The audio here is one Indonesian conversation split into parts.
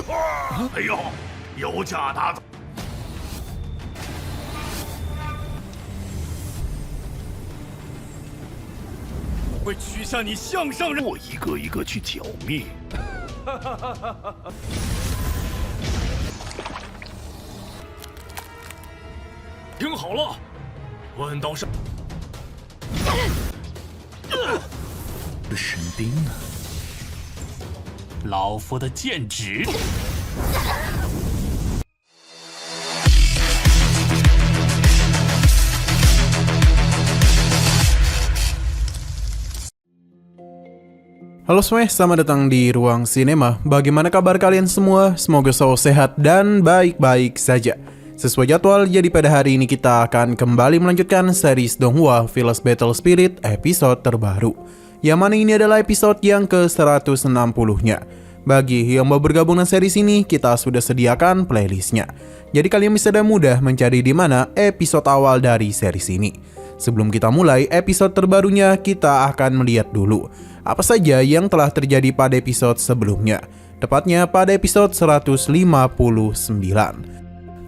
哎呦，有假大字！会取下你项上人，我一个一个去剿灭。听好了，问到上。神兵呢？老夫的剑指。Halo semuanya, selamat datang di Ruang Sinema. Bagaimana kabar kalian semua? Semoga selalu sehat dan baik-baik saja. Sesuai jadwal, jadi pada hari ini kita akan kembali melanjutkan series Donghua Village Battle Spirit episode terbaru. Yang mana ini adalah episode yang ke-160-nya. Bagi yang mau bergabung dengan series ini, kita sudah sediakan playlistnya. Jadi kalian bisa dengan mudah mencari di mana episode awal dari series ini. Sebelum kita mulai episode terbarunya, kita akan melihat dulu apa saja yang telah terjadi pada episode sebelumnya, tepatnya pada episode 159.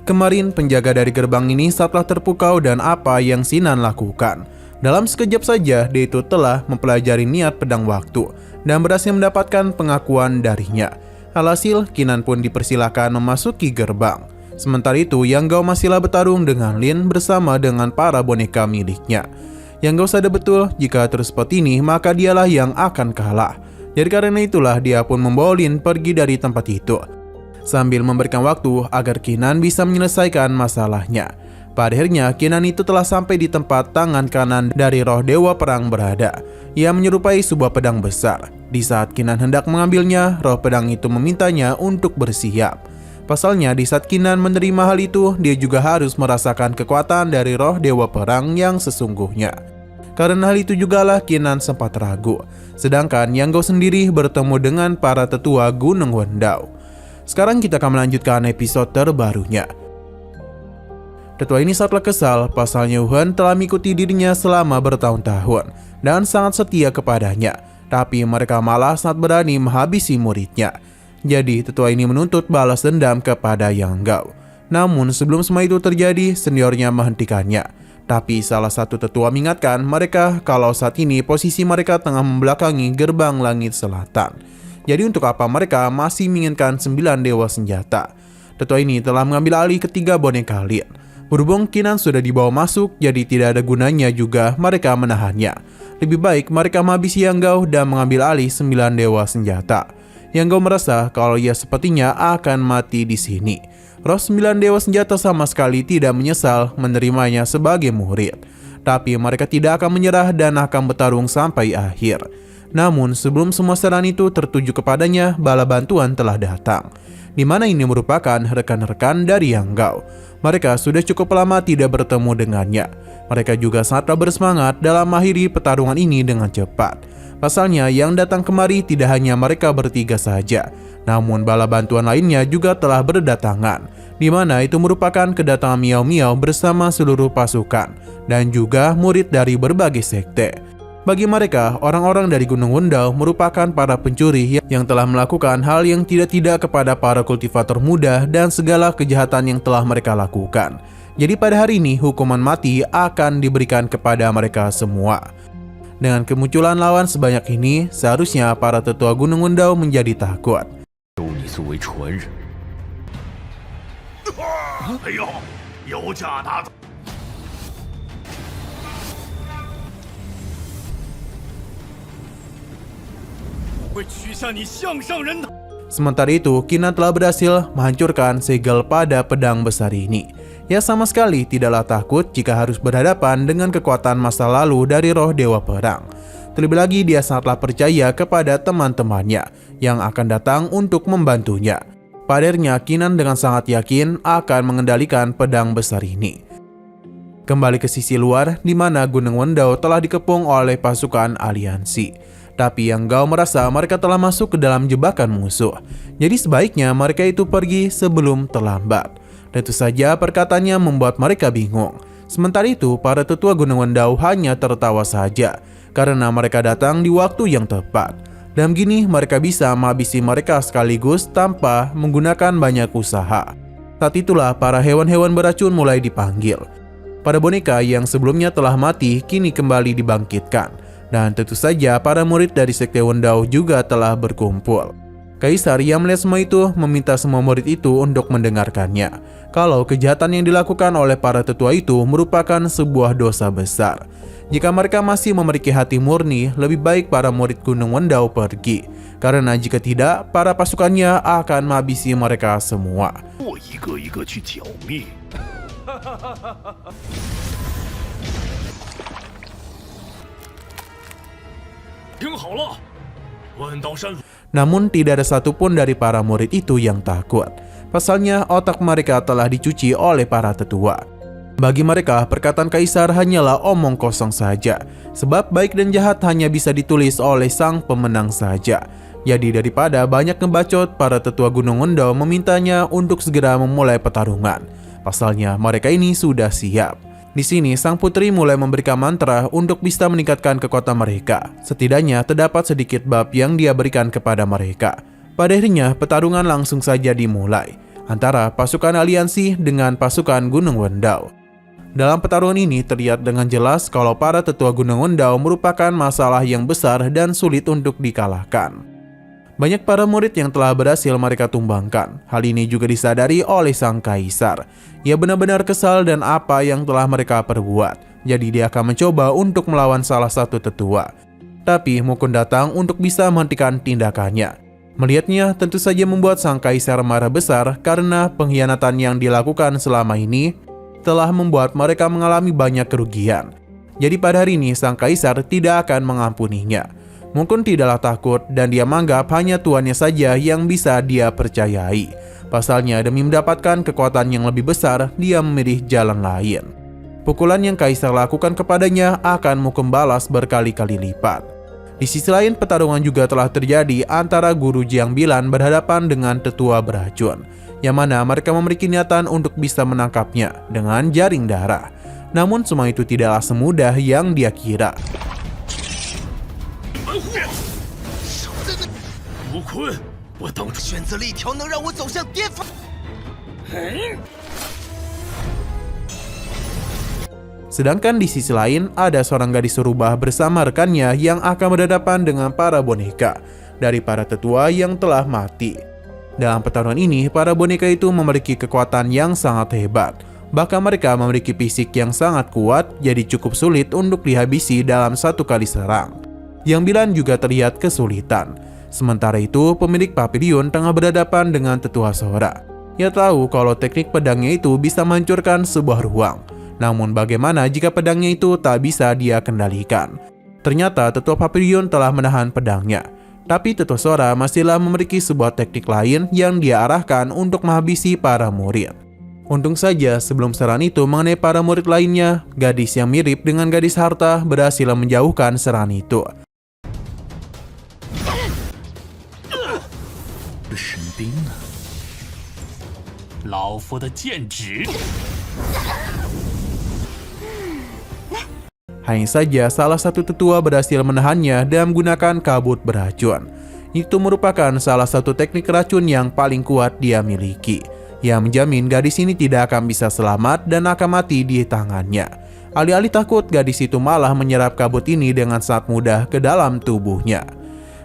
Kemarin penjaga dari gerbang ini setelah terpukau dan apa yang Sinan lakukan. Dalam sekejap saja dia itu telah mempelajari niat pedang waktu dan berhasil mendapatkan pengakuan darinya. Alhasil Kinan pun dipersilakan memasuki gerbang. Sementara itu Yang Gao masihlah bertarung dengan Lin bersama dengan para boneka miliknya. Yang Gao sadar betul jika terus seperti ini maka dialah yang akan kalah. Jadi karena itulah dia pun membawa Lin pergi dari tempat itu sambil memberikan waktu agar Kinan bisa menyelesaikan masalahnya. Pada akhirnya Kinan itu telah sampai di tempat tangan kanan dari roh dewa perang berada. Ia menyerupai sebuah pedang besar. Di saat Kinan hendak mengambilnya, roh pedang itu memintanya untuk bersiap. Pasalnya di saat Kinan menerima hal itu, dia juga harus merasakan kekuatan dari roh dewa perang yang sesungguhnya. Karena hal itu jugalah Kinan sempat ragu. Sedangkan Yang Gao sendiri bertemu dengan para tetua Gunung Wendao. Sekarang kita akan melanjutkan episode terbarunya. Tetua ini sangatlah kesal, pasalnya Wuhan telah mengikuti dirinya selama bertahun-tahun dan sangat setia kepadanya. Tapi mereka malah sangat berani menghabisi muridnya. Jadi tetua ini menuntut balas dendam kepada Yang Gao. Namun sebelum semua itu terjadi, seniornya menghentikannya. Tapi salah satu tetua mengingatkan mereka kalau saat ini posisi mereka tengah membelakangi gerbang langit selatan. Jadi untuk apa mereka masih menginginkan 9 dewa senjata? Tetua ini telah mengambil alih ketiga boneka Lin. Berhubung Kinan sudah dibawa masuk, jadi tidak ada gunanya juga mereka menahannya. Lebih baik mereka menghabisi Yang Gao dan mengambil alih 9 dewa senjata. Yang Gao merasa kalau ia sepertinya akan mati di sini. Roh 9 dewa senjata sama sekali tidak menyesal menerimanya sebagai murid. Tapi mereka tidak akan menyerah dan akan bertarung sampai akhir. Namun sebelum semua serangan itu tertuju kepadanya, bala bantuan telah datang. Di mana ini merupakan rekan-rekan dari Yang Gao. Mereka sudah cukup lama tidak bertemu dengannya. Mereka juga sangatlah bersemangat dalam mengakhiri pertarungan ini dengan cepat. Pasalnya yang datang kemari tidak hanya mereka bertiga saja, namun bala bantuan lainnya juga telah berdatangan, di mana itu merupakan kedatangan Miao Miao bersama seluruh pasukan dan juga murid dari berbagai sekte. Bagi mereka, orang-orang dari Gunung Wendao merupakan para pencuri yang telah melakukan hal yang tidak-tidak kepada para kultivator muda dan segala kejahatan yang telah mereka lakukan. Jadi pada hari ini hukuman mati akan diberikan kepada mereka semua. Dengan kemunculan lawan sebanyak ini, seharusnya para tetua Gunung Wendao menjadi takut. 哎呦，有假大字！ 会取下你项上人头。 Sementara itu, Kinan telah berhasil menghancurkan segel pada pedang besar ini. Ia sama sekali tidaklah takut jika harus berhadapan dengan kekuatan masa lalu dari roh dewa perang. Terlebih lagi dia sangatlah percaya kepada teman-temannya yang akan datang untuk membantunya. Padahal Kinan dengan sangat yakin akan mengendalikan pedang besar ini. Kembali ke sisi luar, di mana Gunung Wendao telah dikepung oleh pasukan aliansi. Tapi Yang Gao merasa mereka telah masuk ke dalam jebakan musuh. Jadi sebaiknya mereka itu pergi sebelum terlambat. Tentu saja perkataannya membuat mereka bingung. Sementara itu, para tetua Gunung Wendao hanya tertawa saja karena mereka datang di waktu yang tepat. Dan gini mereka bisa menghabisi mereka sekaligus tanpa menggunakan banyak usaha. Saat itulah para hewan-hewan beracun mulai dipanggil. Para boneka yang sebelumnya telah mati kini kembali dibangkitkan. Dan tentu saja para murid dari Sekte Wendao juga telah berkumpul. Kaisar yang melihat semua itu meminta semua murid itu untuk mendengarkannya. Kalau kejahatan yang dilakukan oleh para tetua itu merupakan sebuah dosa besar. Jika mereka masih memiliki hati murni, lebih baik para murid Gunung Wendao pergi. Karena jika tidak, para pasukannya akan menghabisi mereka semua. 我一个一个去剿灭。听好了，万道山。 Namun tidak ada satupun dari para murid itu yang takut. Pasalnya otak mereka telah dicuci oleh para tetua. Bagi mereka, perkataan kaisar hanyalah omong kosong saja. Sebab baik dan jahat hanya bisa ditulis oleh sang pemenang saja. Jadi daripada banyak ngebacot, para tetua Gunung Wendao memintanya untuk segera memulai pertarungan. Pasalnya mereka ini sudah siap. Di sini sang putri mulai memberikan mantra untuk bisa meningkatkan kekuatan mereka. Setidaknya terdapat sedikit bab yang dia berikan kepada mereka. Pada akhirnya pertarungan langsung saja dimulai antara pasukan aliansi dengan pasukan Gunung Wendao. Dalam pertarungan ini terlihat dengan jelas kalau para tetua Gunung Wendao merupakan masalah yang besar dan sulit untuk dikalahkan. Banyak para murid yang telah berhasil mereka tumbangkan. Hal ini juga disadari oleh sang kaisar. Ia benar-benar kesal dan apa yang telah mereka perbuat. Jadi dia akan mencoba untuk melawan salah satu tetua. Tapi Mukun datang untuk bisa menghentikan tindakannya. Melihatnya tentu saja membuat sang kaisar marah besar karena pengkhianatan yang dilakukan selama ini telah membuat mereka mengalami banyak kerugian. Jadi pada hari ini sang kaisar tidak akan mengampuninya. Mukun tidaklah takut dan dia menganggap hanya tuannya saja yang bisa dia percayai. Pasalnya demi mendapatkan kekuatan yang lebih besar, dia memilih jalan lain. Pukulan yang kaisar lakukan kepadanya akan Mukun balas berkali-kali lipat. Di sisi lain pertarungan juga telah terjadi antara Guru Jiang Bilan berhadapan dengan tetua beracun, yang mana mereka memiliki niatan untuk bisa menangkapnya dengan jaring darah. Namun semua itu tidaklah semudah yang dia kira. 吴坤，我当初选择了一条能让我走向巅峰。 Sedangkan di sisi lain ada seorang gadis rubah bersama rekannya yang akan berhadapan dengan para boneka dari para tetua yang telah mati. Dalam pertarungan ini, para boneka itu memiliki kekuatan yang sangat hebat. Bahkan mereka memiliki fisik yang sangat kuat, jadi cukup sulit untuk dihabisi dalam satu kali serang. Yang Bilan juga terlihat kesulitan. Sementara itu, pemilik Papilion tengah berhadapan dengan tetua Sora. Ia tahu kalau teknik pedangnya itu bisa menghancurkan sebuah ruang. Namun bagaimana jika pedangnya itu tak bisa dia kendalikan? Ternyata tetua Papilion telah menahan pedangnya. Tapi tetua Sora masihlah memiliki sebuah teknik lain yang dia arahkan untuk menghabisi para murid. Untung saja sebelum serangan itu mengenai para murid lainnya, gadis yang mirip dengan gadis harta berhasil menjauhkan serangan itu. 士兵呢？老夫的剑指。 Hanya saja salah satu tetua berhasil menahannya dan menggunakan kabut beracun. Itu merupakan salah satu teknik racun yang paling kuat dia miliki. Yang menjamin gadis ini tidak akan bisa selamat dan akan mati di tangannya. Alih-alih takut, gadis itu malah menyerap kabut ini dengan sangat mudah ke dalam tubuhnya.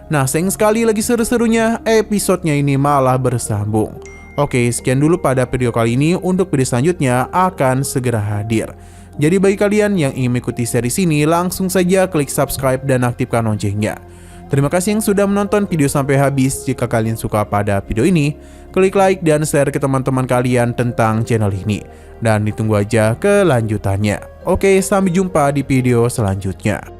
Nah, sayang sekali lagi seru-serunya, episodenya ini malah bersambung. Oke, sekian dulu pada video kali ini. Untuk video selanjutnya akan segera hadir. Jadi bagi kalian yang ingin mengikuti series ini, langsung saja klik subscribe dan aktifkan loncengnya. Terima kasih yang sudah menonton video sampai habis. Jika kalian suka pada video ini, klik like dan share ke teman-teman kalian tentang channel ini. Dan ditunggu aja kelanjutannya. Oke, sampai jumpa di video selanjutnya.